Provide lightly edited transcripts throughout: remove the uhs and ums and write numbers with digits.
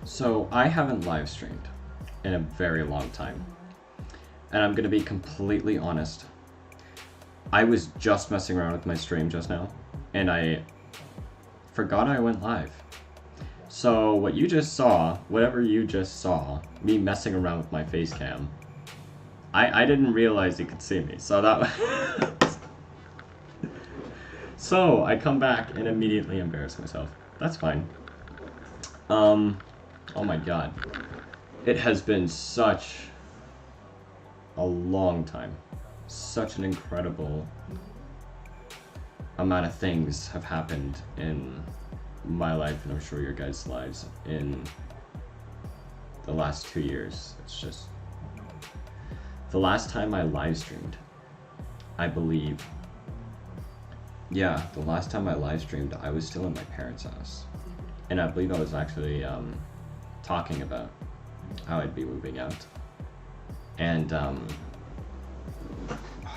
So I haven't live streamed in a very long time. And I'm gonna be completely honest. I was just messing around with my stream just now, and I forgot I went live. So what you just saw, whatever you just saw, me messing around with my face cam, I didn't realize you could see me. So that So I come back and immediately embarrass myself. That's fine. Oh my god. It has been such a long time. Such an incredible amount of things have happened in my life, and I'm sure your guys' lives, in the last 2 years. It's just... The last time I live streamed, I believe... Yeah, the last time I live streamed, I was still in my parents' house. And I believe I was actually talking about how I'd be moving out. And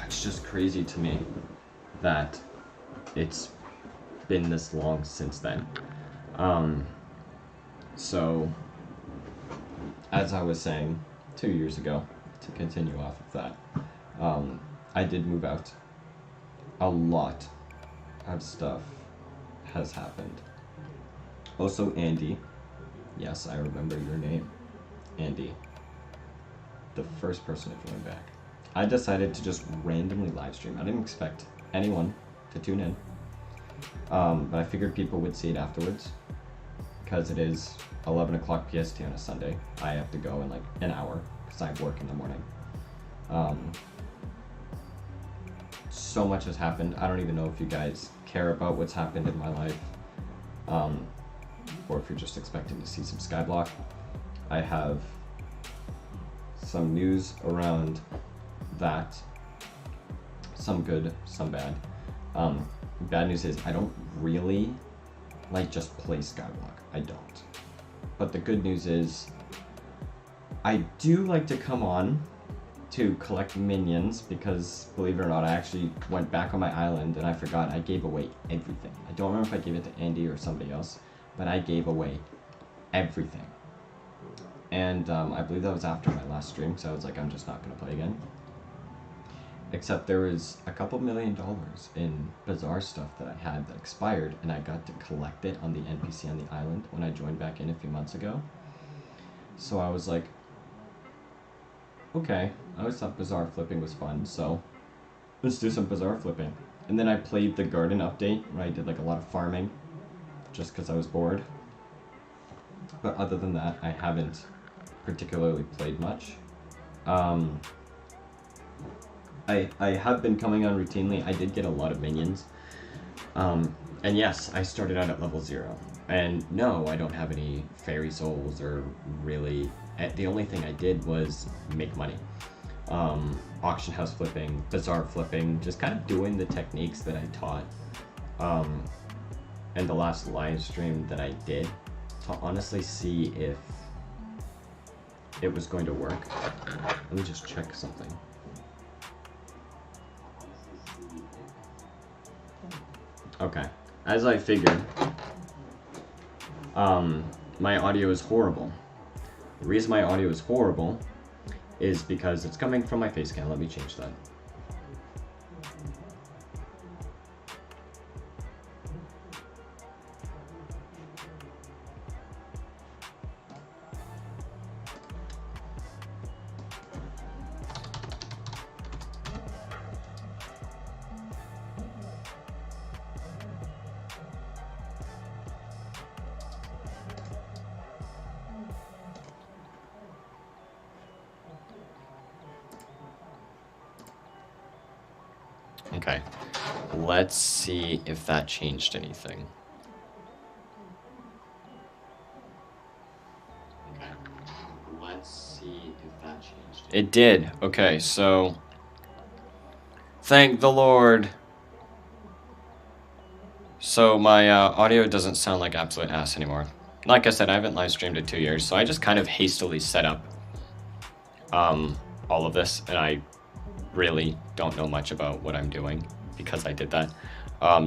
it's just crazy to me that it's been this long since then. So, as I was saying 2 years ago, to continue off of that, I did move out. A lot of stuff has happened. Also, Andy. Yes, I remember your name. Andy. The first person to join back. I decided to just randomly live stream. I didn't expect anyone to tune in. But I figured people would see it afterwards. Because it is 11 o'clock PST on a Sunday. I have to go in like an hour because I work in the morning. So much has happened. I don't even know if you guys care about what's happened in my life. Or if you're just expecting to see some Skyblock. I have some news around that. Some good, some bad. Bad news is I don't really like just play Skyblock. I don't. But the good news is I do like to come on to collect minions because, believe it or not, I actually went back on my island and I forgot I gave away everything. I don't remember if I gave it to Andy or somebody else, but I gave away everything. And I believe that was after my last stream, so I was like, I'm just not going to play again. Except there was a couple $1 million in bizarre stuff that I had that expired, and I got to collect it on the NPC on the island when I joined back in a few months ago. So I was like, okay, I always thought bizarre flipping was fun, so let's do some bizarre flipping. And then I played the garden update, where I did like a lot of farming, just because I was bored. But other than that, I haven't particularly played much. I have been coming on routinely. I did get a lot of minions. And yes, I started out at level 0. And no, I don't have any fairy souls or really... The only thing I did was make money. Auction house flipping, bizarre flipping, just kind of doing the techniques that I taught. And the last live stream that I did to honestly see if it was going to work. Let me just check something. Okay, as I figured, my audio is horrible. The reason my audio is horrible is because it's coming from my face cam. Let me change that. Okay. Let's see if that changed anything. Okay. Let's see if that changed anything. It did. Okay, so... Thank the Lord. So my audio doesn't sound like absolute ass anymore. Like I said, I haven't live streamed in 2 years, so I just kind of hastily set up all of this, and I really don't know much about what I'm doing because I did that.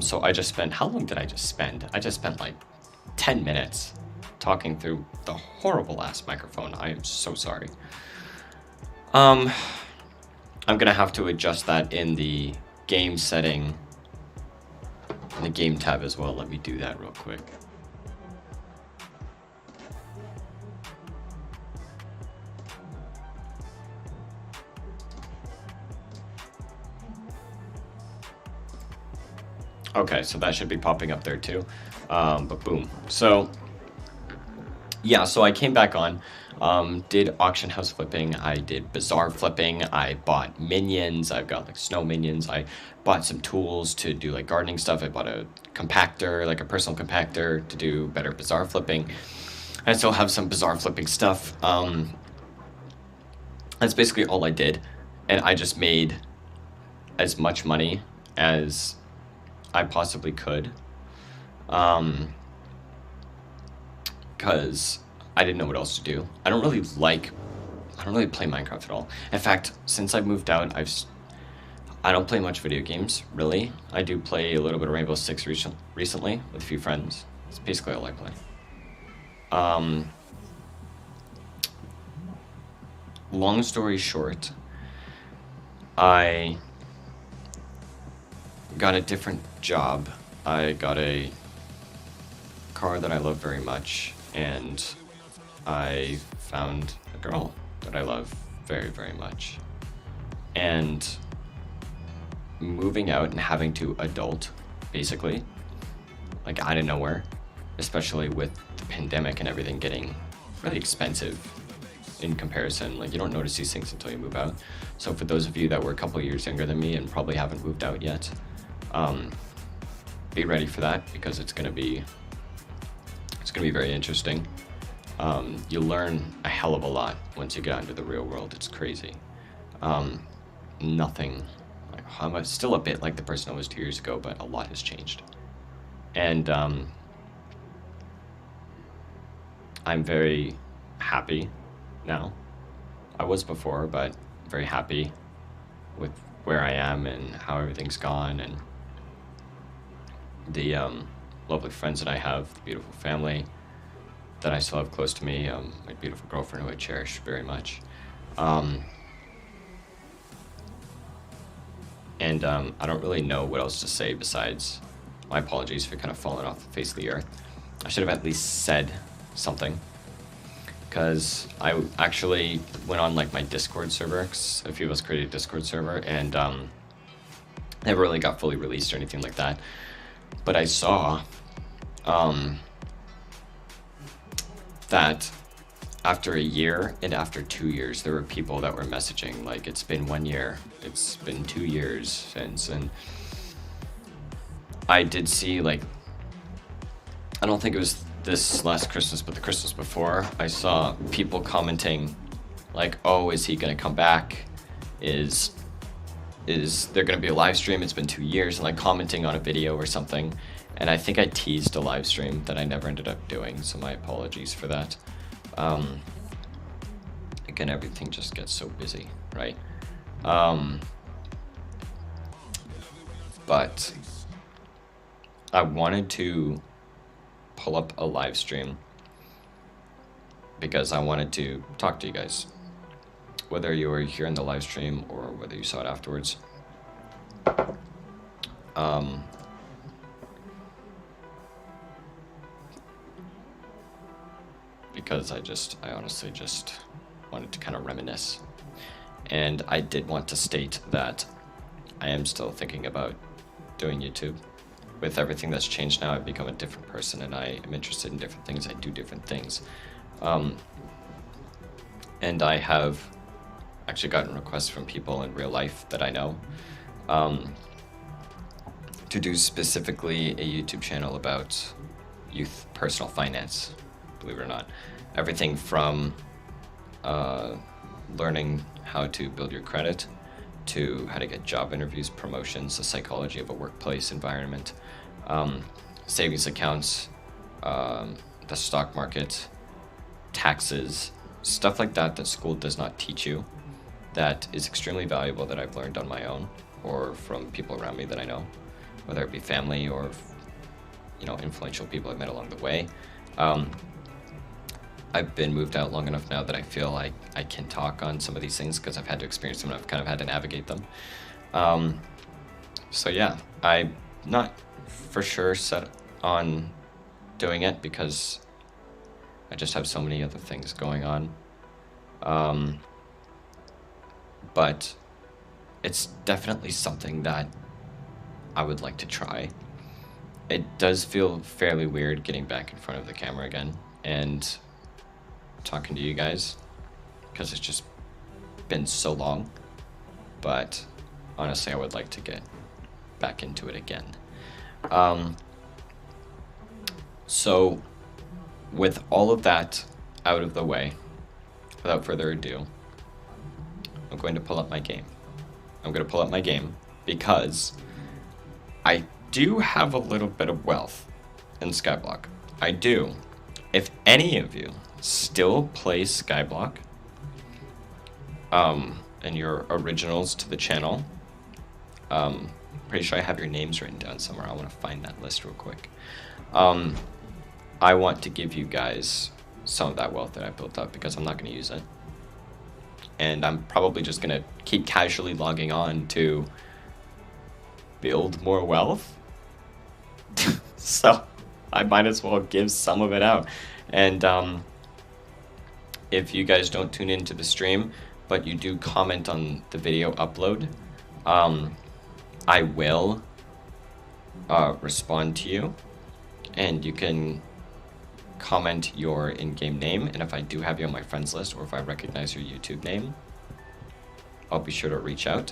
So I just spent, how long did I just spend? I just spent like 10 minutes talking through the horrible ass microphone. I am so sorry. I'm gonna have to adjust that in the game setting, in the game tab as well. Let me do that real quick. Okay, so that should be popping up there too. But boom. So yeah, so I came back on, did auction house flipping, I did bazaar flipping, I bought minions, I've got like snow minions, I bought some tools to do like gardening stuff, I bought a compactor, like a personal compactor to do better bazaar flipping. I still have some bazaar flipping stuff. That's basically all I did, and I just made as much money as I possibly could, because I didn't know what else to do. I don't really play Minecraft at all. In fact, since I moved out, I don't play much video games, really. I do play a little bit of Rainbow Six recently with a few friends. It's basically all I play. Long story short, I got a different job. I got a car that I love very much, and I found a girl that I love very, very much. And moving out and having to adult, basically, like out of nowhere, especially with the pandemic and everything getting really expensive in comparison. Like, you don't notice these things until you move out. So for those of you that were a couple years younger than me and probably haven't moved out yet, be ready for that, because it's gonna be very interesting. You'll learn a hell of a lot once you get out into the real world. It's crazy. Nothing, like, I'm still a bit like the person I was 2 years ago, but a lot has changed. And I'm very happy now. I was before, but very happy with where I am and how everything's gone, and the lovely friends that I have, the beautiful family that I still have close to me, my beautiful girlfriend who I cherish very much. And I don't really know what else to say besides my apologies for kind of falling off the face of the earth. I should have at least said something, because I actually went on like my Discord server, 'cause a few of us created a Discord server, and never really got fully released or anything like that. But I saw that after a year and after 2 years, there were people that were messaging like, it's been 1 year, it's been 2 years since. And I did see, like, I don't think it was this last Christmas, but the Christmas before, I saw people commenting like, oh, is he gonna come back? Is there gonna be a live stream? It's been 2 years, and like commenting on a video or something. And I think I teased a live stream that I never ended up doing, so my apologies for that. Again, everything just gets so busy, right? But I wanted to pull up a live stream because I wanted to talk to you guys, whether you were here in the live stream or whether you saw it afterwards. Because I honestly just wanted to kind of reminisce. And I did want to state that I am still thinking about doing YouTube. With everything that's changed now, I've become a different person, and I am interested in different things. I do different things. And I have actually gotten requests from people in real life that I know to do specifically a YouTube channel about youth personal finance, believe it or not. Everything from learning how to build your credit, to how to get job interviews, promotions, the psychology of a workplace environment, savings accounts, the stock market, taxes, stuff like that that school does not teach you, that is extremely valuable, that I've learned on my own or from people around me that I know, whether it be family or, you know, influential people I've met along the way. I've been moved out long enough now that I feel like I can talk on some of these things because I've had to experience them and I've kind of had to navigate them. So yeah, I'm not for sure set on doing it because I just have so many other things going on. But it's definitely something that I would like to try. It does feel fairly weird getting back in front of the camera again and talking to you guys because it's just been so long, but honestly I would like to get back into it again. So with all of that out of the way, without further ado, I'm going to pull up my game. I'm going to pull up my game because I do have a little bit of wealth in Skyblock. I do. If any of you still play Skyblock, and your originals to the channel, pretty sure I have your names written down somewhere. I want to find that list real quick. I want to give you guys some of that wealth that I built up because I'm not going to use it. And I'm probably just going to keep casually logging on to build more wealth. So I might as well give some of it out. And if you guys don't tune into the stream, but you do comment on the video upload, I will respond to you, and you can comment your in-game name, and if I do have you on my friends list, or if I recognize your YouTube name, I'll be sure to reach out.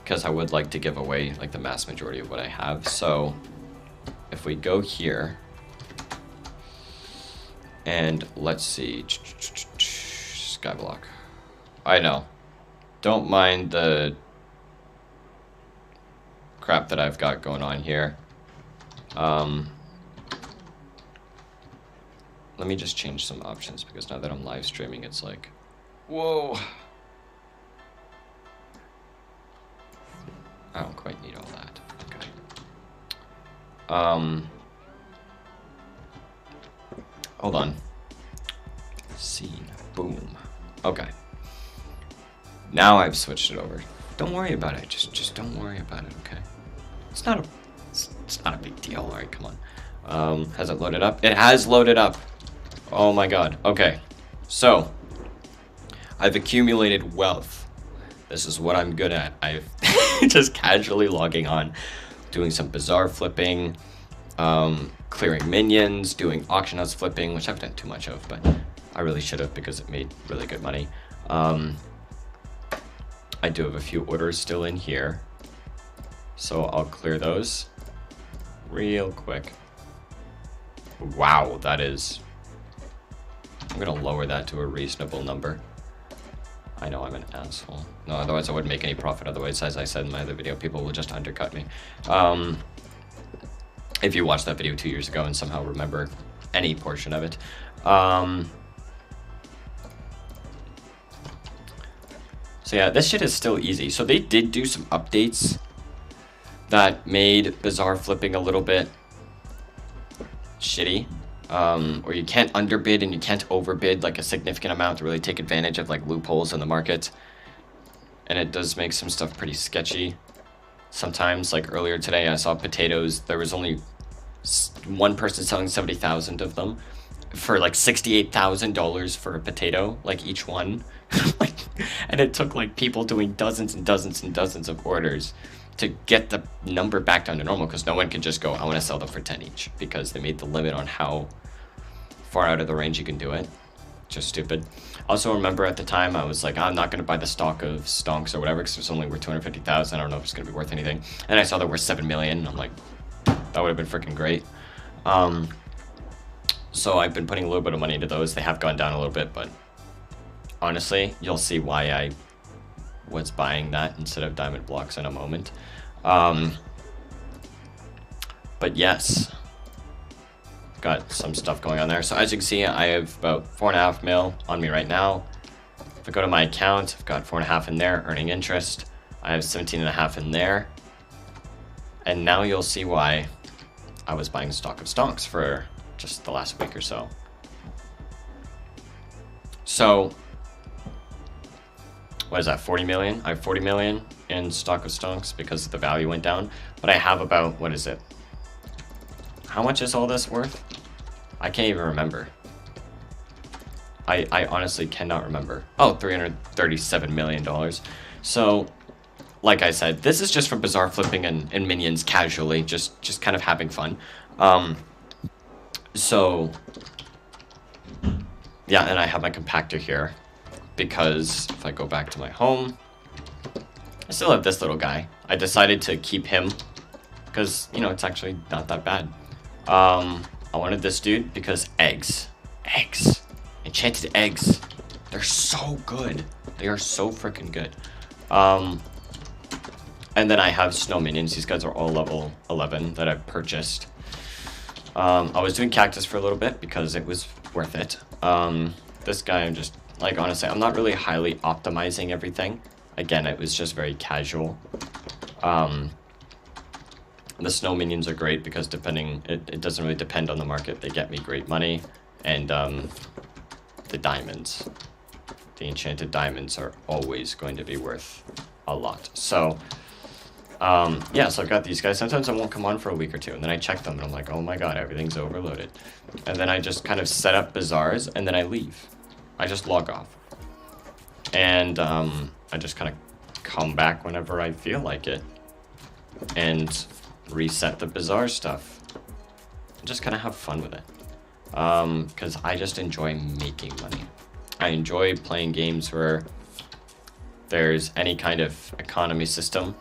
Because I would like to give away like the mass majority of what I have. So if we go here and let's see, Skyblock. I know, don't mind the crap that I've got going on here. Let me just change some options because now that I'm live streaming, it's like, whoa. I don't quite need all that. Okay. Hold on. Scene. Boom. Okay. Now I've switched it over. Don't worry about it. Just don't worry about it, okay? It's not a big deal. All right, come on. Has it loaded up? It has loaded up. Oh my god. Okay. So, I've accumulated wealth. This is what I'm good at. I've just casually logging on, doing some bazaar flipping, clearing minions, doing auction house flipping, which I've done too much of, but I really should have because it made really good money. I do have a few orders still in here, so I'll clear those real quick. Wow, that is... I'm gonna lower that to a reasonable number. I know I'm an asshole. No, otherwise I wouldn't make any profit. Otherwise, as I said in my other video, people will just undercut me. If you watched that video 2 years ago and somehow remember any portion of it. So yeah, this shit is still easy. So they did do some updates that made bazaar flipping a little bit shitty. Or you can't underbid and you can't overbid like a significant amount to really take advantage of like loopholes in the market. And it does make some stuff pretty sketchy. Sometimes, like earlier today, I saw potatoes. There was only one person selling 70,000 of them for like $68,000 for a potato, like each one. Like, and it took like people doing dozens and dozens and dozens of orders to get the number back down to normal, because no one can just go, I want to sell them for 10 each, because they made the limit on how far out of the range you can do it. just stupid. Also, remember at the time I was like, I'm not gonna buy the stock of stonks or whatever because it's only worth 250,000. I don't know if it's gonna be worth anything. And I saw they're worth 7 million. And I'm like, that would have been freaking great. So I've been putting a little bit of money into those. They have gone down a little bit, but honestly, you'll see why I was buying that instead of diamond blocks in a moment. But yes, got some stuff going on there. So as you can see, I have about 4.5 mil on me right now. If I go to my account, I've got 4.5 in there, earning interest. I have 17.5 in there. And now you'll see why I was buying stock of stonks for just the last week or so. So, what is that, 40 million? I have 40 million in stock of stonks because the value went down. But I have about, what is it? How much is all this worth? I can't even remember. I honestly cannot remember. Oh, $337 million. So, like I said, this is just from Bazaar flipping and minions casually, just kind of having fun. So, yeah, and I have my compactor here because if I go back to my home, I still have this little guy. I decided to keep him because, you know, it's actually not that bad. I wanted this dude because eggs, enchanted eggs, they're so good. They are so freaking good. And then I have snow minions. These guys are all level 11 that I've purchased. I was doing cactus for a little bit because it was worth it. This guy, I'm just, like, honestly, I'm not really highly optimizing everything. Again, it was just very casual. The snow minions are great because it doesn't really depend on the market. They get me great money. And the diamonds, the enchanted diamonds are always going to be worth a lot. So, yeah, so I've got these guys. Sometimes I won't come on for a week or two, and then I check them, and I'm like, oh my god, everything's overloaded. And then I just kind of set up bazaars, and then I leave. I just log off. And I just kind of come back whenever I feel like it. And reset the bazaar stuff. Just kind of have fun with it. Because I just enjoy making money. I enjoy playing games where there's any kind of economy system,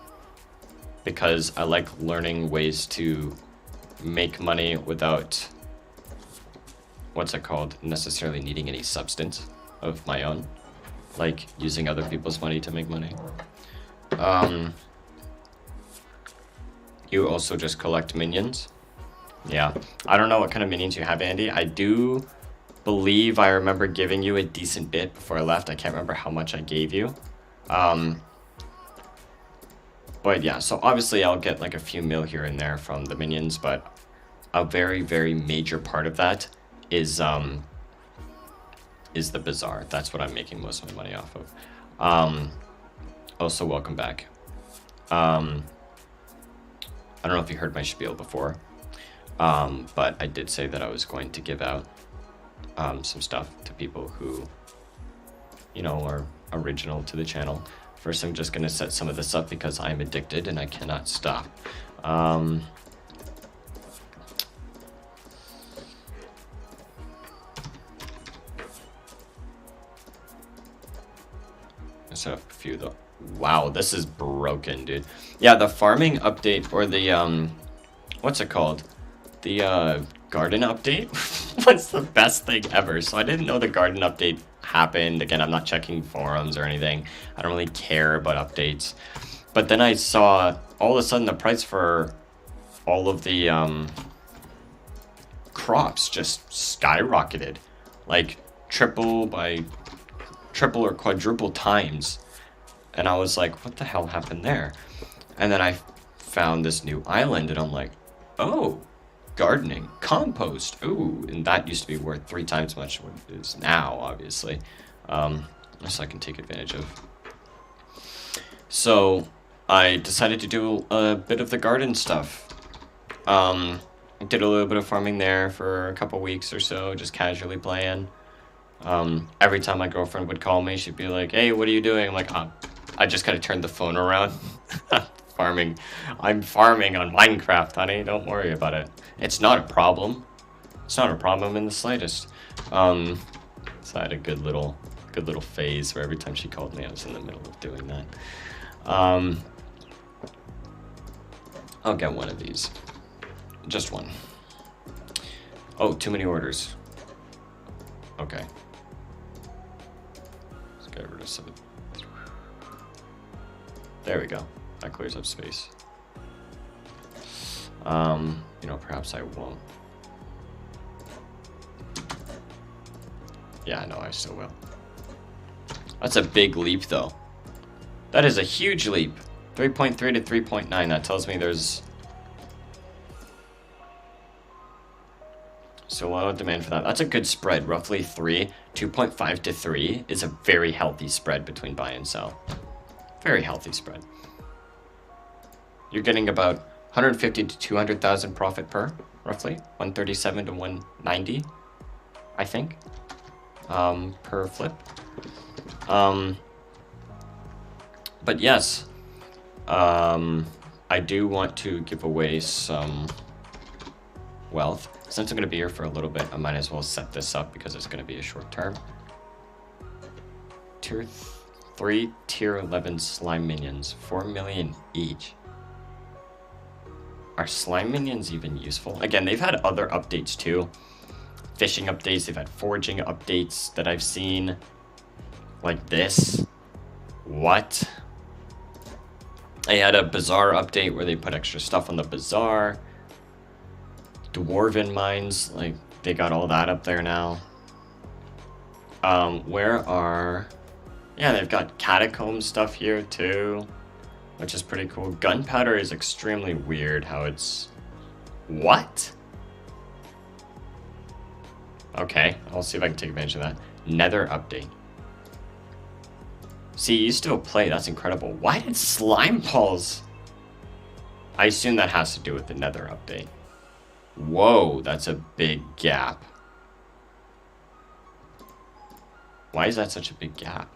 because I like learning ways to make money without, what's it called, necessarily needing any substance of my own, like using other people's money to make money. You also just collect minions. Yeah, I don't know what kind of minions you have, Andy. I do believe I remember giving you a decent bit before I left. I can't remember how much I gave you. But yeah, so obviously I'll get like a few mil here and there from the minions, but a very, very major part of that is the bazaar. That's what I'm making most of my money off of. Also, welcome back. I don't know if you heard my spiel before, but I did say that I was going to give out some stuff to people who, you know, are original to the channel. First, I'm just going to set some of this up because I'm addicted and I cannot stop. I set up a few though. Wow, this is broken, dude. Yeah, the farming update, or the what's it called? The garden update was the best thing ever. So I didn't know the garden update happened. Again, I'm not checking forums or anything. I don't really care about updates. But then I saw all of a sudden the price for all of the crops just skyrocketed, like triple or quadruple times. And I was like, what the hell happened there? And then I found this new island and I'm like, oh, gardening, compost, ooh, and that used to be worth 3 times much what it is now, obviously. So I can take advantage of. So I decided to do a bit of the garden stuff. I did a little bit of farming there for a couple weeks or so, just casually playing. Every time my girlfriend would call me, she'd be like, hey, what are you doing? I'm like, I just kind of turned the phone around. Farming. I'm farming on Minecraft, honey. Don't worry about it. It's not a problem. It's not a problem in the slightest. So I had a good little phase where every time she called me, I was in the middle of doing that. I'll get one of these. Just one. Oh, too many orders. Okay. Let's get rid of some. There we go. That clears up space. You know, perhaps I won't. Yeah, no, I still will. That's a big leap, though. That is a huge leap. 3.3 to 3.9. That tells me there's so low demand for that. That's a good spread. Roughly 3. 2.5 to 3 is a very healthy spread between buy and sell. Very healthy spread. You're getting about 150 to 200,000 profit per, roughly. 137 to 190, I think, per flip. But yes, I do want to give away some wealth. Since I'm going to be here for a little bit, I might as well set this up because it's going to be a short term. Tier 3, Tier 11 slime minions, 4 million each. Are slime minions even useful? Again, they've had other updates too. Fishing updates, they've had foraging updates that I've seen. Like this. What? They had a bazaar update where they put extra stuff on the bazaar. Dwarven mines, like, they got all that up there now. Where are... Yeah, they've got catacomb stuff here too, which is pretty cool. Gunpowder is extremely weird how it's... What? Okay, I'll see if I can take advantage of that. Nether update. See, you still play, that's incredible. Why did slime balls... I assume that has to do with the Nether update. Whoa, that's a big gap. Why is that such a big gap?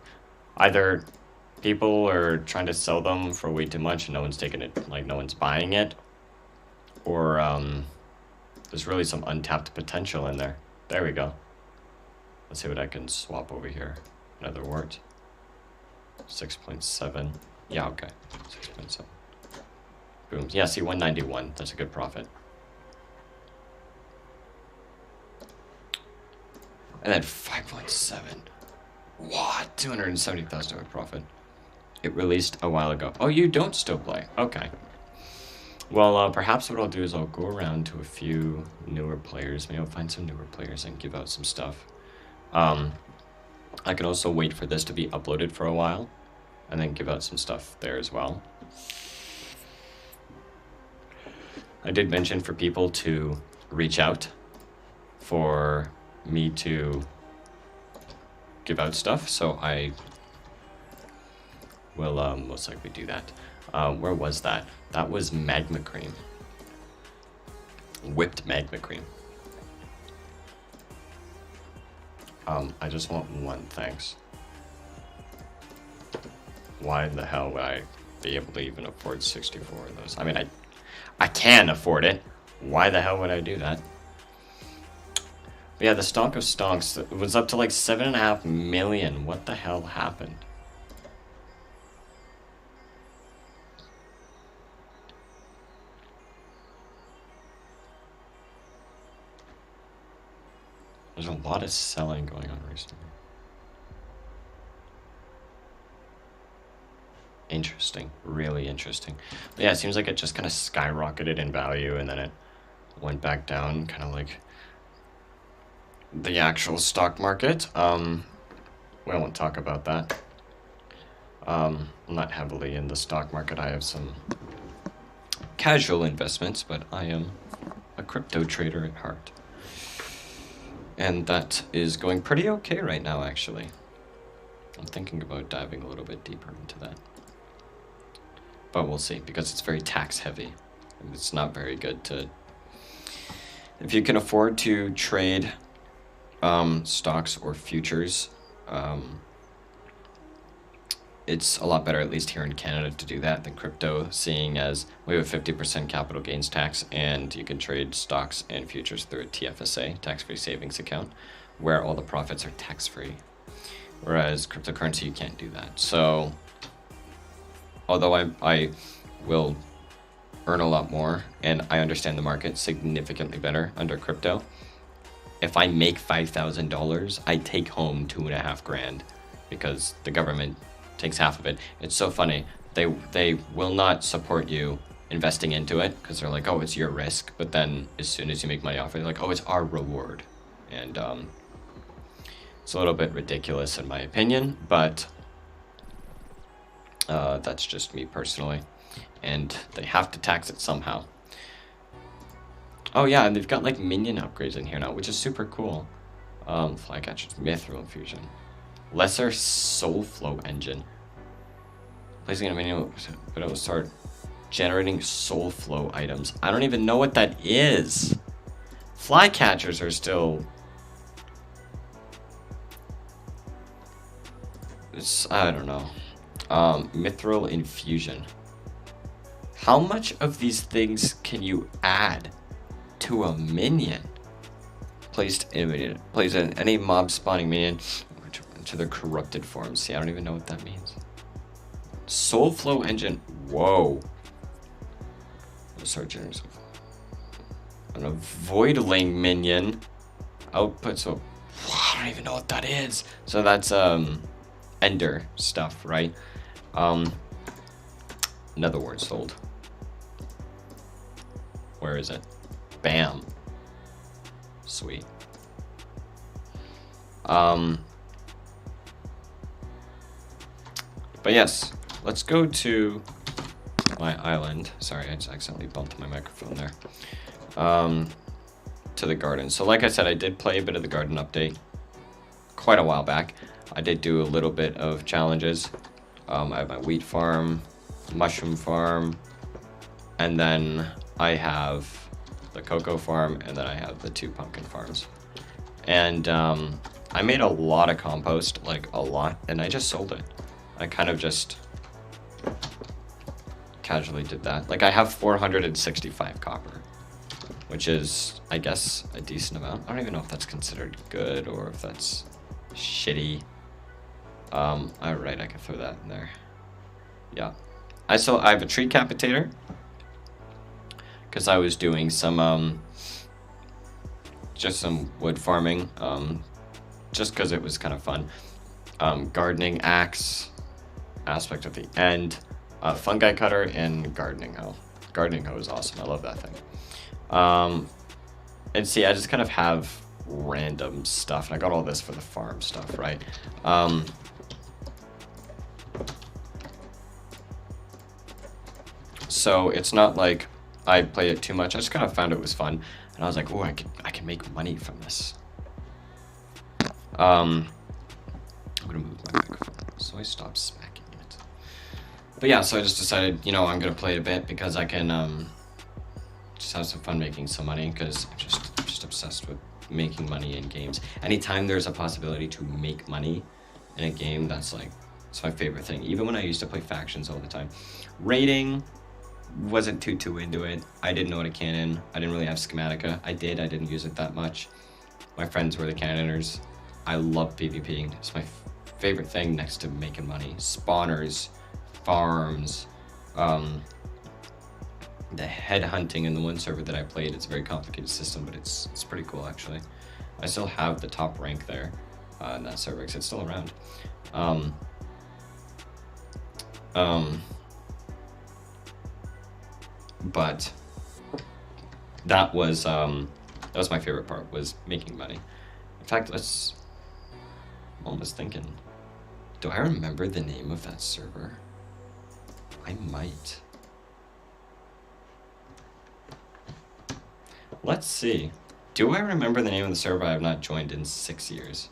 Either people are trying to sell them for way too much and no one's taking it, like no one's buying it, or there's really some untapped potential in there. There we go. Let's see what I can swap over here. Another word. 6.7. Yeah, okay. 6.7. Boom. Yeah, see, 191. That's a good profit. And then 5.7. What? 270,000 profit. It released a while ago. Oh, you don't still play. Okay. Well, perhaps what I'll do is I'll go around to a few newer players. Maybe I'll find some newer players and give out some stuff. I can also wait for this to be uploaded for a while and then give out some stuff there as well. I did mention for people to reach out for me to give out stuff, so I will most likely do that. Where was that? That was magma cream. Whipped magma cream. I just want one, thanks. Why the hell would I be able to even afford 64 of those? I mean, I can afford it. Why the hell would I do that? But yeah, the stonk of stonks was up to like 7.5 million. What the hell happened? There's a lot of selling going on recently. Interesting, really interesting. But yeah, it seems like it just kind of skyrocketed in value and then it went back down, kind of like the actual stock market. We won't talk about that. I'm not heavily in the stock market. I have some casual investments, but I am a crypto trader at heart. And that is going pretty okay right now, actually. I'm thinking about diving a little bit deeper into that. But we'll see, because it's very tax heavy. It's not very good to... If you can afford to trade stocks or futures, it's a lot better, at least here in Canada, to do that than crypto, seeing as we have a 50% capital gains tax and you can trade stocks and futures through a TFSA, tax-free savings account. where all the profits are tax-free. Whereas cryptocurrency, you can't do that. So, although I will earn a lot more and I understand the market significantly better under crypto, if I make $5,000, I take home $2.5 grand because the government takes half of it. It's so funny. They will not support you investing into it because they're like, oh, it's your risk. But then as soon as you make money off it, they're like, oh, it's our reward. And it's a little bit ridiculous in my opinion, but that's just me personally. And they have to tax it somehow. Oh yeah, and they've got like minion upgrades in here now, which is super cool. Flycatchers, Mithril Infusion, Lesser Soul Flow Engine. Placing a minion, but it will start generating Soul Flow items. I don't even know what that is. Flycatchers are still... I don't know. Mithril Infusion. How much of these things can you add to a minion? Place in any mob spawning minion to their corrupted form. See, I don't even know what that means. Soul Flow Engine. Whoa. Start generating an Voidling minion. Output. So I don't even know what that is. So that's Ender stuff, right? Another word sold. Where is it? Bam. Sweet. But yes, let's go to my island. Sorry, I just accidentally bumped my microphone there. To the garden. So like I said, I did play a bit of the garden update quite a while back. I did do a little bit of challenges. I have my wheat farm, mushroom farm, and then I have the cocoa farm, and then I have the 2 pumpkin farms. And I made a lot of compost, like a lot, and I just sold it. I kind of just casually did that. Like I have 465 copper, which is, I guess, a decent amount. I don't even know if that's considered good or if that's shitty. All right, I can throw that in there. Yeah. I have a tree capitator because I was doing some just some wood farming, just because it was kind of fun. Gardening axe, aspect at the end, fungi cutter, and gardening hoe. Gardening hoe is awesome. I love that thing. And see, I just kind of have random stuff, and I got all this for the farm stuff, right? So it's not like I play it too much. I just kind of found it was fun, and I was like, oh, I can make money from this. I'm gonna move my microphone so I stop smacking it. But yeah, so I just decided, you know, I'm gonna play it a bit because I can just have some fun making some money, because I'm just obsessed with making money in games. Anytime there's a possibility to make money in a game, that's like, it's my favorite thing. Even when I used to play factions all the time. Raiding, wasn't too into it. I didn't know what a cannon. I didn't really have schematica. I didn't use it that much. My friends were the cannoners. I love PvPing. It's my favorite thing next to making money. Spawners, farms, the head hunting in the one server that I played. It's a very complicated system, but it's pretty cool actually. I still have the top rank there in that server because it's still around. But that was my favorite part, was making money. In fact, I'm almost thinking, do I remember the name of that server? I might. Let's see. Do I remember the name of the server I have not joined in 6 years?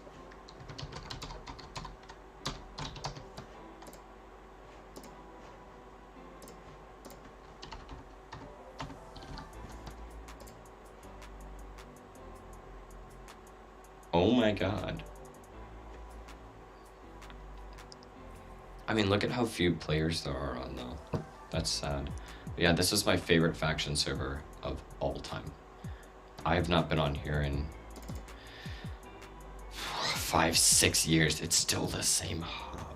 Oh my god. I mean, look at how few players there are on though. That's sad. But yeah, this is my favorite faction server of all time. I have not been on here in 5-6 years, it's still the same hub.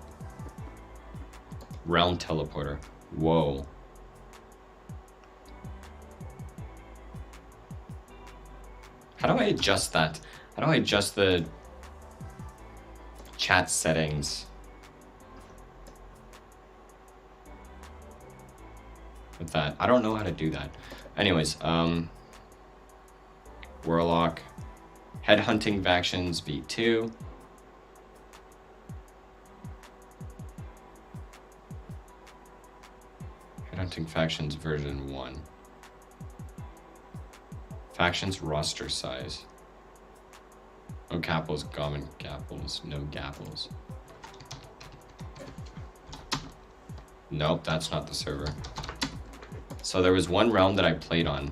Realm teleporter. Whoa. How do I adjust that? How do I adjust the chat settings? With that, I don't know how to do that. Anyways, Warlock, Headhunting Factions V2. Headhunting Factions version 1. Factions roster size. No capitals, common capitals, no gapples. Nope, that's not the server. So there was one realm that I played on.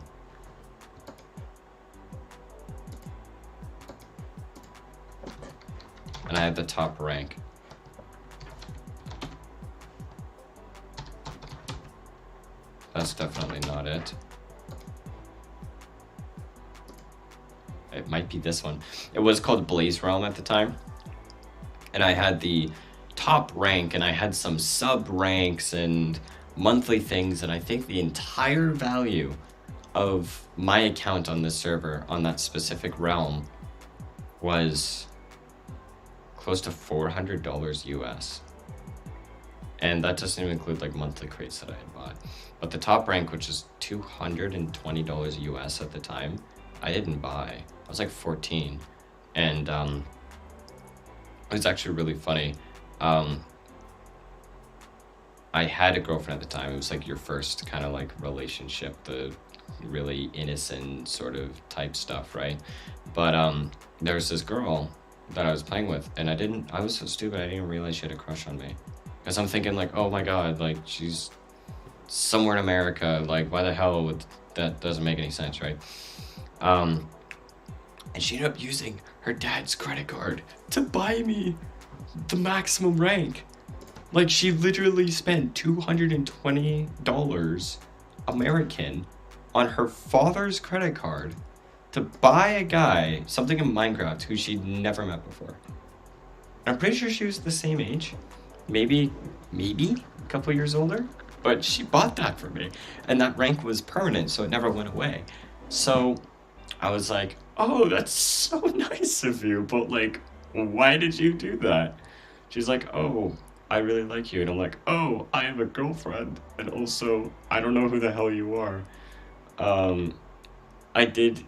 And I had the top rank. That's definitely not it. It might be this one. It was called Blaze Realm at the time. And I had the top rank and I had some sub ranks and monthly things, and I think the entire value of my account on this server on that specific realm was close to $400 US. And that doesn't even include like monthly crates that I had bought. But the top rank, which is $220 US at the time, I didn't buy. I was like 14. And it was actually really funny. I had a girlfriend at the time. It was like your first kind of like relationship, the really innocent sort of type stuff, right? But there was this girl that I was playing with, and I was so stupid, I didn't even realize she had a crush on me. Because I'm thinking like, oh my god, like she's somewhere in America, like why the hell would that, doesn't make any sense, right? And she ended up using her dad's credit card to buy me the maximum rank. Like she literally spent $220 American on her father's credit card to buy a guy something in Minecraft who she'd never met before. I'm pretty sure she was the same age, maybe a couple years older, but she bought that for me, and that rank was permanent, so it never went away. So I was like, oh, that's so nice of you, but like, why did you do that? She's like, oh, I really like you. And I'm like, oh, I have a girlfriend, and also I don't know who the hell you are. I did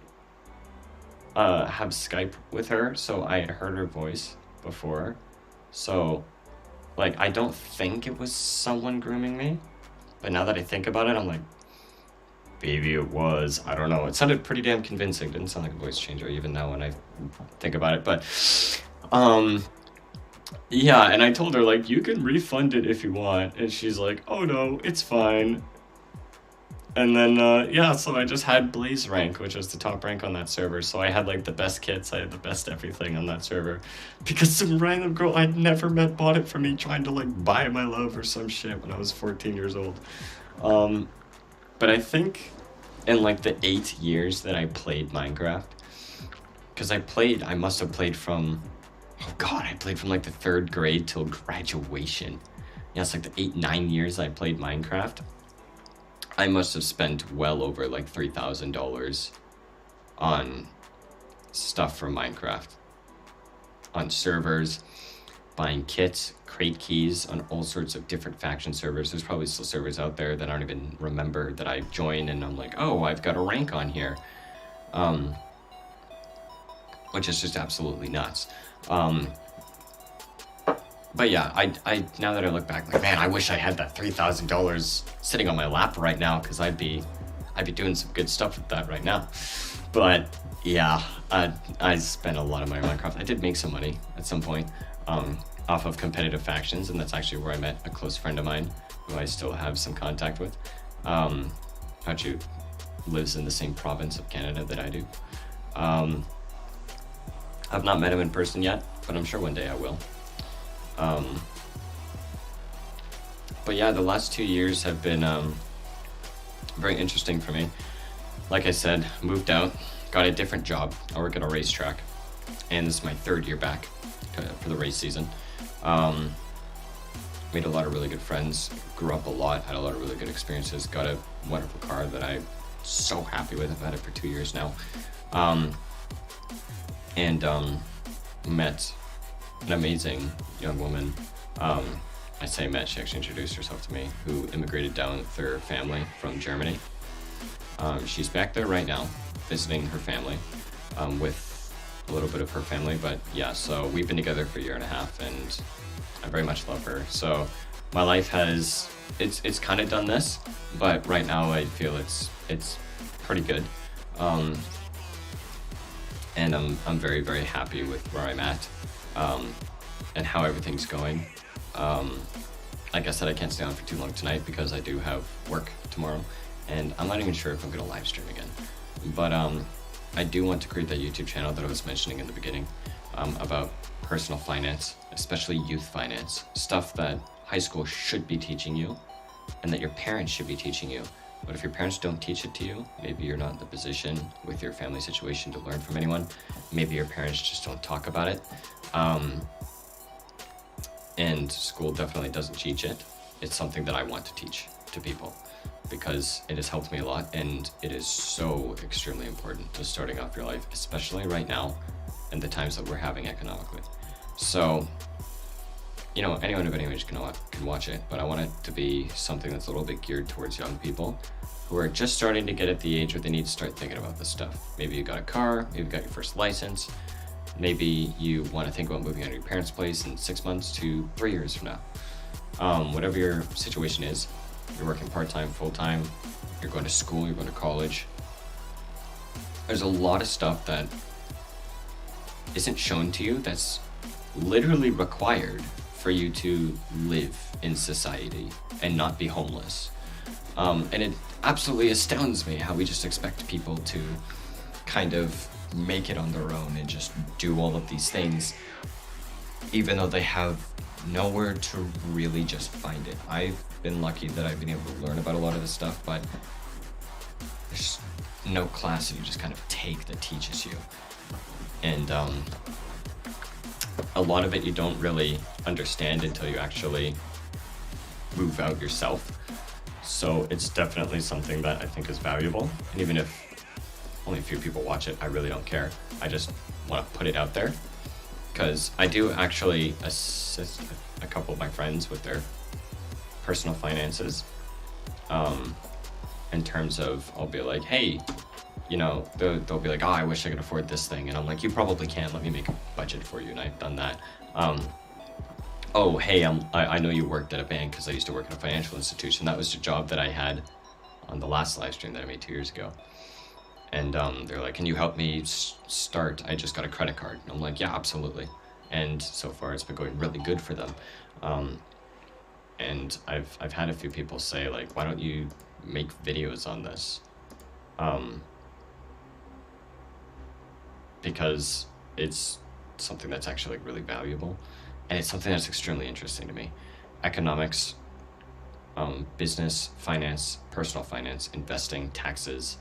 have Skype with her, so I had heard her voice before. So like, I don't think it was someone grooming me, but now that I think about it, I'm like, maybe it was. I don't know. It sounded pretty damn convincing. It didn't sound like a voice changer even now when I think about it. But yeah, and I told her like, you can refund it if you want, and she's like, oh no, it's fine. And then yeah, so I just had Blaze rank, which was the top rank on that server. So I had like the best kits, I had the best everything on that server, because some random girl I'd never met bought it for me, trying to like buy my love or some shit when I was 14 years old. But I think in like the 8 years that I played Minecraft, because I must have played from, oh god, I played from like the 3rd grade till graduation. Yeah, it's like the 8-9 years I played Minecraft. I must have spent well over like $3,000 on stuff for Minecraft. On servers, buying kits, crate keys on all sorts of different faction servers. There's probably still servers out there that I don't even remember that I joined, and I'm like, oh, I've got a rank on here. Which is just absolutely nuts. But yeah, I now that I look back, like, man, I wish I had that $3,000 sitting on my lap right now, because I'd be doing some good stuff with that right now. But yeah, I spent a lot of money on Minecraft. I did make some money at some point off of competitive factions, and that's actually where I met a close friend of mine who I still have some contact with. Actually lives in the same province of Canada that I do. I've not met him in person yet, but I'm sure one day I will. But yeah, the last 2 years have been very interesting for me. Like I said, moved out, got a different job. I work at a racetrack, and this is my 3rd year back. for the race season. Made a lot of really good friends, grew up a lot, had a lot of really good experiences, got a wonderful car that I'm so happy with. I've had it for 2 years now. Met an amazing young woman. I say met, she actually introduced herself to me, who immigrated down with her family from Germany. She's back there right now, visiting her family, with a little bit of her family, but yeah, so we've been together for a year and a half, and I very much love her. So my life has, it's kind of done this, but right now I feel it's pretty good. And I'm very, very happy with where I'm at, and how everything's going. Like I said, I can't stay on for too long tonight because I do have work tomorrow, and I'm not even sure if I'm gonna live stream again. But I do want to create that YouTube channel that I was mentioning in the beginning, about personal finance, especially youth finance, stuff that high school should be teaching you and that your parents should be teaching you. But if your parents don't teach it to you, maybe you're not in the position with your family situation to learn from anyone. Maybe your parents just don't talk about it. And school definitely doesn't teach it. It's something that I want to teach to people because it has helped me a lot, and it is so extremely important to starting off your life, especially right now and the times that we're having economically. So, you know, anyone of any age can watch it, but I want it to be something that's a little bit geared towards young people who are just starting to get at the age where they need to start thinking about this stuff. Maybe you got a car, maybe you got your first license, maybe you want to think about moving out of your parents' place in 6 months to 3 years from now. Whatever your situation is, you're working part-time, full-time, you're going to school, you're going to college. There's a lot of stuff that isn't shown to you that's literally required for you to live in society and not be homeless. And it absolutely astounds me how we just expect people to kind of make it on their own and just do all of these things, even though they have nowhere to really just find it. I've been lucky that I've been able to learn about a lot of this stuff, but there's no class that you just kind of take that teaches you. And a lot of it you don't really understand until you actually move out yourself. So it's definitely something that I think is valuable. And even if only a few people watch it, I really don't care. I just want to put it out there because I do actually assist a couple of my friends with their personal finances. In terms of, I'll be like, hey, you know, they'll be like, oh, I wish I could afford this thing. And I'm like, you probably can. Let me make a budget for you. And I've done that. Oh, hey, I know you worked at a bank because I used to work at a financial institution. That was the job that I had on the last live stream that I made 2 years ago. And they're like, can you help me start? I just got a credit card. And I'm like, yeah, absolutely. And so far it's been going really good for them. And I've had a few people say like, why don't you make videos on this? Because it's something that's actually like really valuable, and it's something that's extremely interesting to me. Economics, business, finance, personal finance, investing, taxes,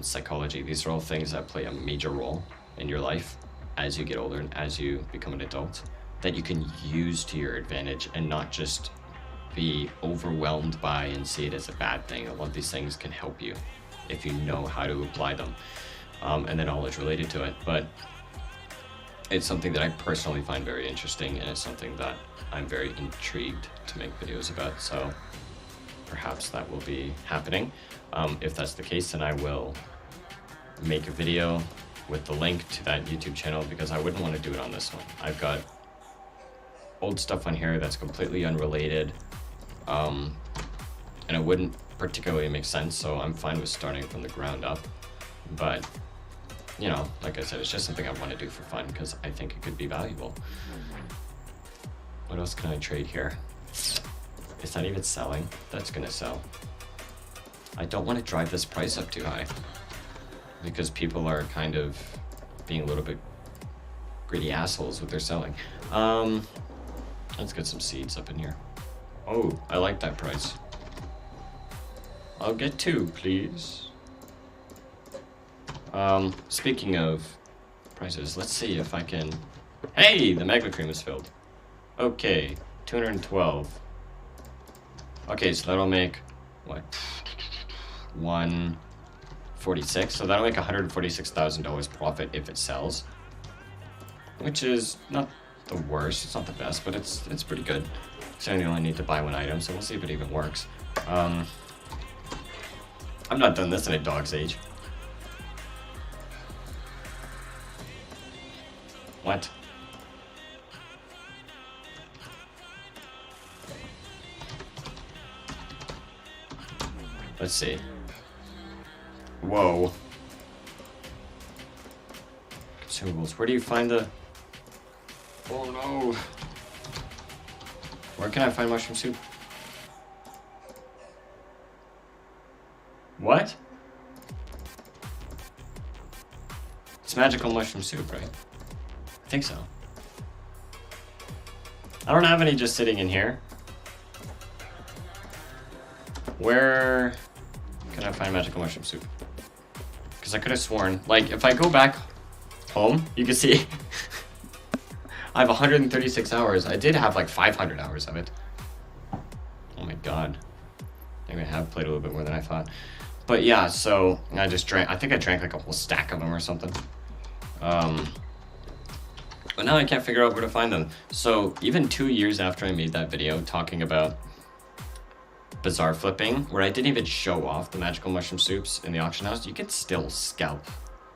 psychology, these are all things that play a major role in your life as you get older and as you become an adult that you can use to your advantage and not just be overwhelmed by and see it as a bad thing. A lot of these things can help you if you know how to apply them, and the knowledge related to it. But it's something that I personally find very interesting, and it's something that I'm very intrigued to make videos about. So perhaps that will be happening. If that's the case, then I will make a video with the link to that YouTube channel, because I wouldn't want to do it on this one. I've got old stuff on here that's completely unrelated, and it wouldn't particularly make sense, so I'm fine with starting from the ground up. But, you know, like I said, it's just something I want to do for fun because I think it could be valuable. What else can I trade here? It's not even selling. That's gonna sell. I don't want to drive this price up too high because people are kind of being a little bit greedy assholes with their selling. Let's get some seeds up in here. Oh, I like that price. I'll get 2, please. Speaking of prices, let's see if I can Hey, the Mega Cream is filled. Okay, 212. Okay, so that'll make, what, 146? So that'll make $146,000 profit if it sells. Which is not the worst, it's not the best, but it's pretty good. So I only need to buy one item, so we'll see if it even works. I've not done this in a dog's age. What? Let's see. Whoa. Consumables. Where do you find the... Oh no. Where can I find mushroom soup? What? It's magical mushroom soup, right? I think so. I don't have any just sitting in here. Where can I find magical mushroom soup? Because I could have sworn, like, if I go back home, you can see I have 136 hours. I did have like 500 hours of it. Oh my god. Maybe I have played a little bit more than I thought. But yeah, so I just drank, I think I drank like a whole stack of them or something. But now I can't figure out where to find them. So even 2 years after I made that video talking about bazaar flipping, where I didn't even show off the magical mushroom soups in the auction house, you could still scalp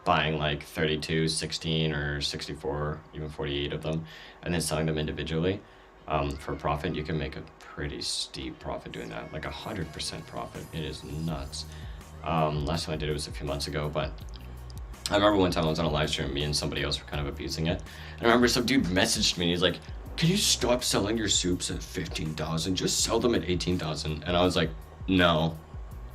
buying like 32, 16, or 64, even 48 of them, and then selling them individually for profit. You can make a pretty steep profit doing that, like 100% profit. It is nuts. Last time I did it was a few months ago, but I remember one time I was on a live stream, me and somebody else were kind of abusing it. And I remember some dude messaged me and he's like, can you stop selling your soups at 15,000? Just sell them at 18,000. And I was like, no,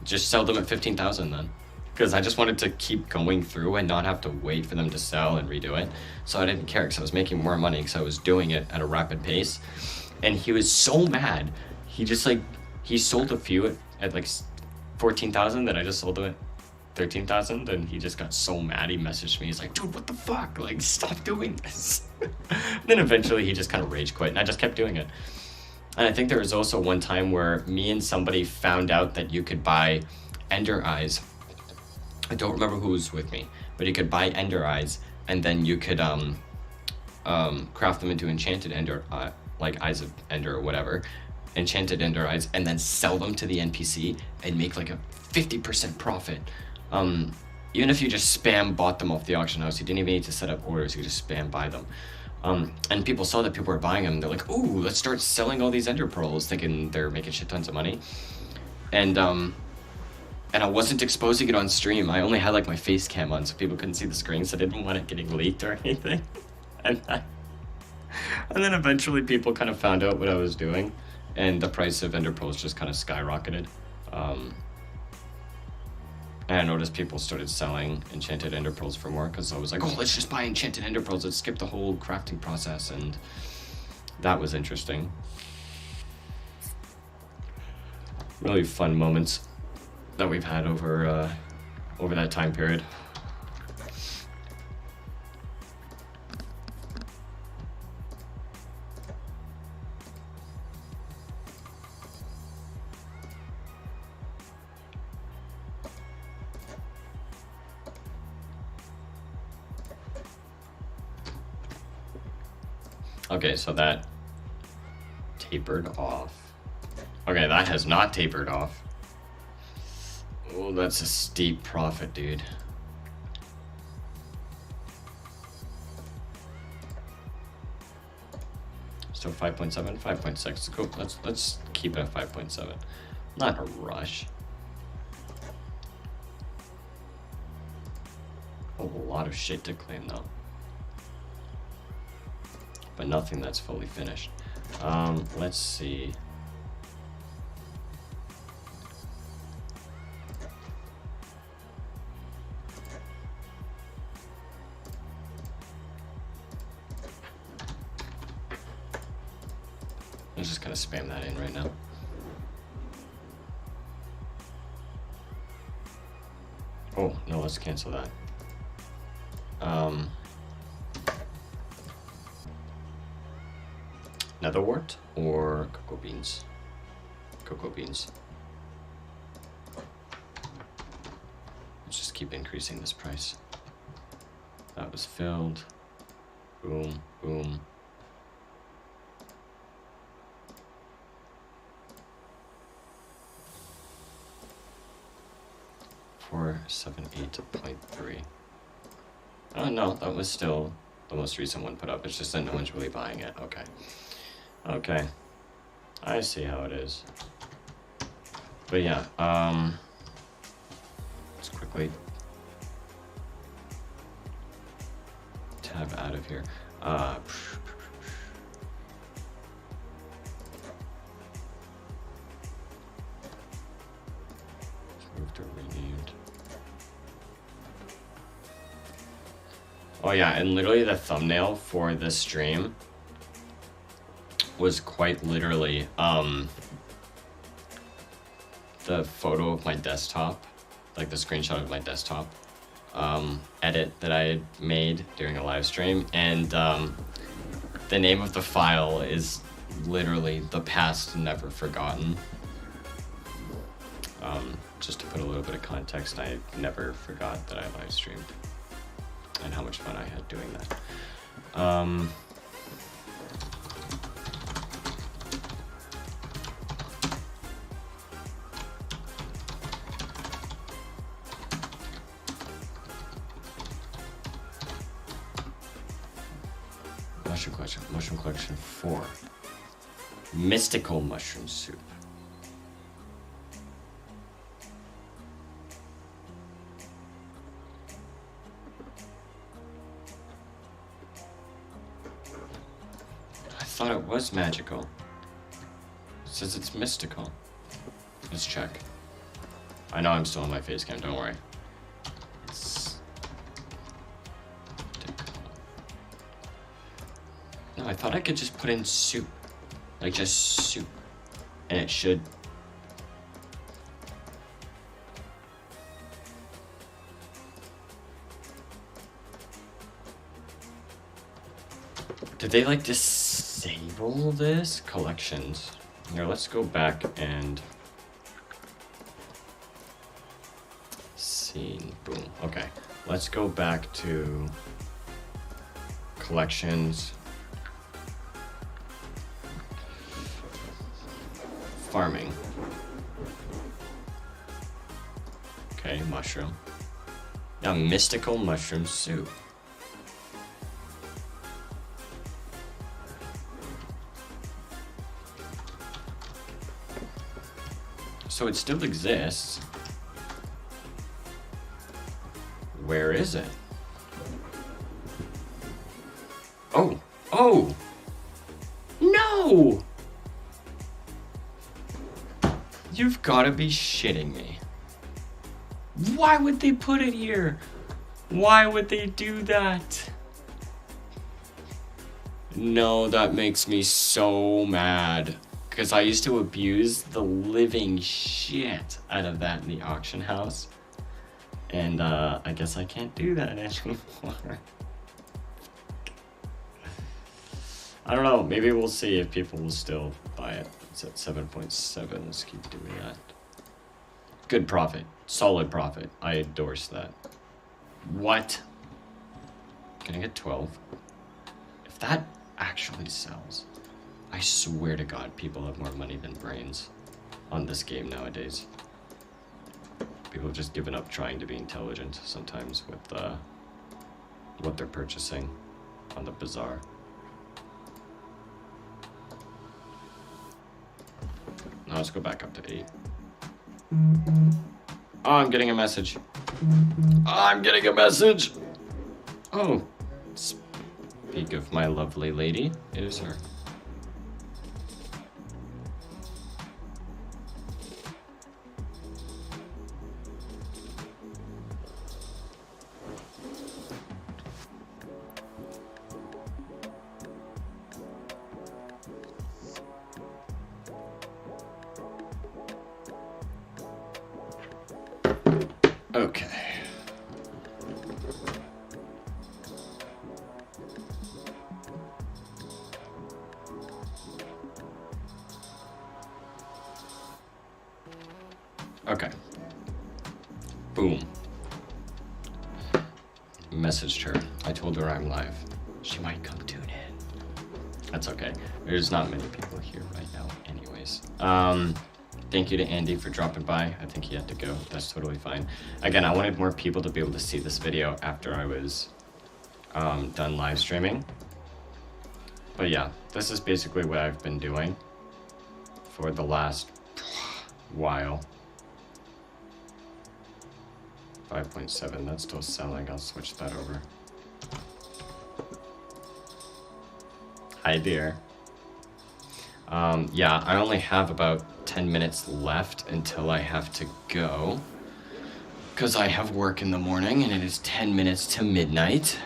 just sell them at 15,000 then. Because I just wanted to keep going through and not have to wait for them to sell and redo it. So I didn't care because I was making more money because I was doing it at a rapid pace. And he was so mad. He just like, he sold a few at like 14,000 that I just sold them at 13,000, and he just got so mad. He messaged me. He's like, dude, what the fuck? Like, stop doing this. Then eventually he just kind of rage quit, and I just kept doing it. And I think there was also one time where me and somebody found out that you could buy Ender Eyes. I don't remember who was with me, but you could buy Ender Eyes, and then you could craft them into enchanted Ender, like Eyes of Ender or whatever, enchanted Ender Eyes, and then sell them to the NPC and make like a 50% profit. Even if you just spam bought them off the auction house, you didn't even need to set up orders, you just spam buy them. And people saw that people were buying them, they're like, ooh, let's start selling all these Ender Pearls, thinking they're making shit tons of money. And I wasn't exposing it on stream. I only had like my face cam on so people couldn't see the screen, so I didn't want it getting leaked or anything. And then eventually people kind of found out what I was doing, and the price of Ender Pearls just kind of skyrocketed. And I noticed people started selling enchanted Ender Pearls for more because I was like, oh, let's just buy enchanted Ender Pearls, let's skip the whole crafting process, and that was interesting. Really fun moments that we've had over that time period. Okay, so that tapered off. Okay, that has not tapered off. Oh, that's a steep profit, dude. So 5.7, 5.6. Cool. Let's keep it at 5.7. Not a rush. A lot of shit to claim though. But nothing that's fully finished. Let's see. I'm just gonna spam that in right now. Oh, no, let's cancel that. netherwort or cocoa beans? Cocoa beans. Let's just keep increasing this price. That was filled. Boom, boom. 478.3. Oh no, that was still the most recent one put up. It's just that no one's really buying it. Okay. Okay. I see how it is. But yeah, let's quickly tab out of here. Move to renamed. Oh yeah, and literally the thumbnail for this stream was quite literally the photo of my desktop, like the screenshot of my desktop edit that I had made during a live stream, and the name of the file is literally The Past Never Forgotten. Just to put a little bit of context, I never forgot that I live streamed and how much fun I had doing that. Mushroom collection 4. Mystical mushroom soup. I thought it was magical. It says it's mystical. Let's check. I know I'm still on my face cam, don't worry. No, I thought I could just put in soup. Like just soup. And it should. Did they like disable this? Collections. Here, let's go back and scene. Boom. Okay. Let's go back to collections. Farming. Okay, mushroom. Now, mystical mushroom soup. So it still exists. Where is it? Oh! Oh! No! You've gotta be shitting me. Why would they put it here? Why would they do that? No, that makes me so mad. Because I used to abuse the living shit out of that in the auction house. And I guess I can't do that anymore. I don't know, maybe we'll see if people will still buy it. It's at 7.7, let's keep doing that. Good profit, solid profit, I endorse that. What? Can I get 12? If that actually sells, I swear to God, people have more money than brains on this game nowadays. People have just given up trying to be intelligent sometimes with what they're purchasing on the bazaar. Now let's go back up to 8. Oh, I'm getting a message. I'm getting a message! Oh, speak of my lovely lady, it is her. Okay. Okay. Boom. Messaged her. I told her I'm live. She might come tune in. That's okay. There's not many people here right now anyways. Thank you to Andy for dropping by. I think he had to go. That's totally fine. Again, I wanted more people to be able to see this video after I was done live streaming. But yeah, this is basically what I've been doing for the last while. 5.7, that's still selling. I'll switch that over. Hi, dear. Yeah, I only have about 10 minutes left until I have to go. Because I have work in the morning and it is 10 minutes to midnight.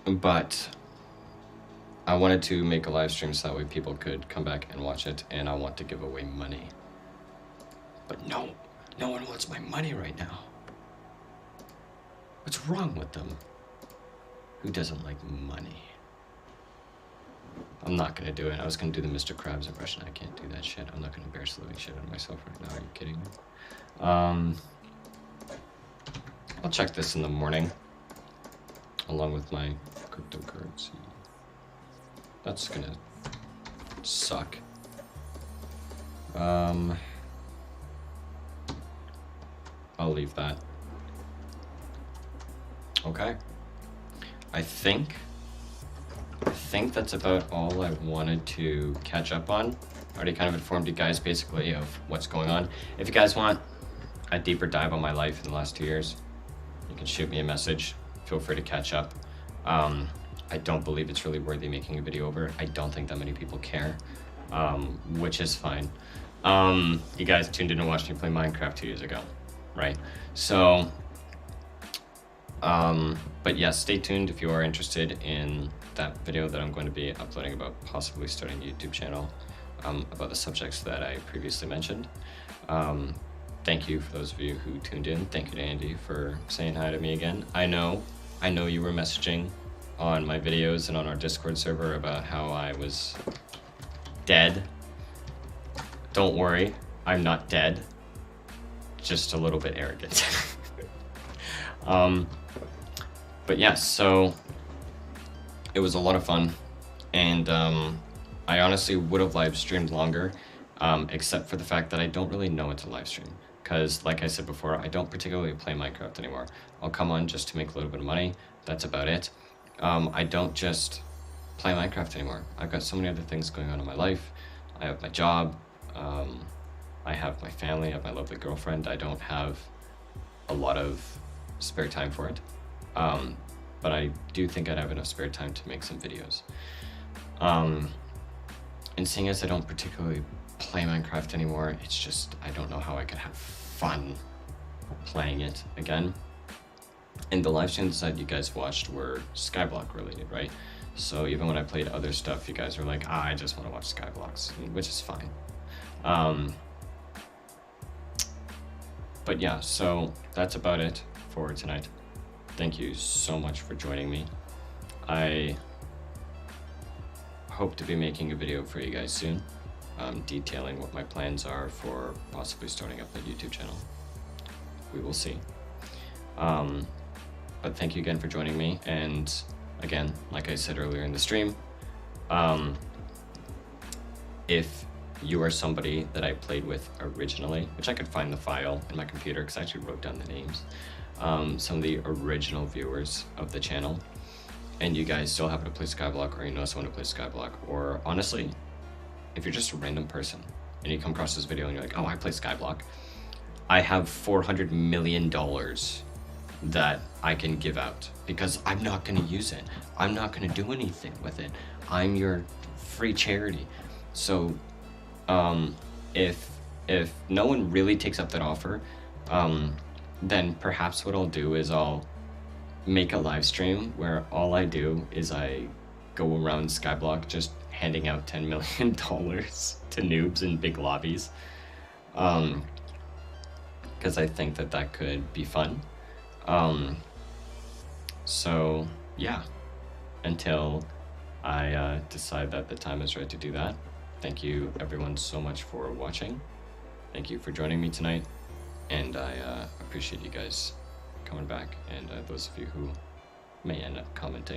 But I wanted to make a live stream so that way people could come back and watch it, and I want to give away money. But no one wants my money right now. What's wrong with them? Who doesn't like money? I'm not gonna do it. I was gonna do the Mr. Krabs impression. I can't do that shit. I'm not gonna embarrass the living shit out of myself right now. Are you kidding me? I'll check this in the morning, along with my cryptocurrency. That's gonna suck. I'll leave that. Okay. I think that's about all I wanted to catch up on. I already kind of informed you guys basically of what's going on. If you guys want a deeper dive on my life in the last 2 years, you can shoot me a message. Feel free to catch up. I don't believe it's really worthy making a video over. I don't think that many people care, which is fine. You guys tuned in and watched me play Minecraft 2 years ago, right? So, but yes, stay tuned if you are interested in that video that I'm going to be uploading about possibly starting a YouTube channel, about the subjects that I previously mentioned. Thank you for those of you who tuned in. Thank you to Andy for saying hi to me again. I know you were messaging on my videos and on our Discord server about how I was dead. Don't worry, I'm not dead. Just a little bit arrogant. But yeah, so it was a lot of fun, and I honestly would have live streamed longer, except for the fact that I don't really know what to live stream. Because, like I said before, I don't particularly play Minecraft anymore. I'll come on just to make a little bit of money. That's about it. I don't just play Minecraft anymore. I've got so many other things going on in my life. I have my job. I have my family. I have my lovely girlfriend. I don't have a lot of spare time for it. But I do think I'd have enough spare time to make some videos. And seeing as I don't particularly play Minecraft anymore, it's just, I don't know how I could have fun playing it again. And the live streams that you guys watched were Skyblock related, right? So even when I played other stuff, you guys were like, I just want to watch Skyblocks, which is fine. But yeah, so that's about it for tonight. Thank you so much for joining me. I hope to be making a video for you guys soon, detailing what my plans are for possibly starting up a YouTube channel. We will see. But thank you again for joining me, and again, like I said earlier in the stream, if you are somebody that I played with originally, which I could find the file in my computer because I actually wrote down the names, some of the original viewers of the channel, and you guys still happen to play Skyblock, or you know someone who plays Skyblock, or honestly, if you're just a random person and you come across this video and you're like, oh, I play Skyblock, I have $400 million that I can give out because I'm not going to use it. I'm not going to do anything with it. I'm your free charity. So if no one really takes up that offer, then perhaps what I'll do is I'll make a live stream where all I do is I go around Skyblock just handing out $10 million to noobs in big lobbies, because I think that could be fun. So yeah, until I decide that the time is right to do that, thank you everyone so much for watching. Thank you for joining me tonight, and I appreciate you guys coming back, and those of you who may end up commenting.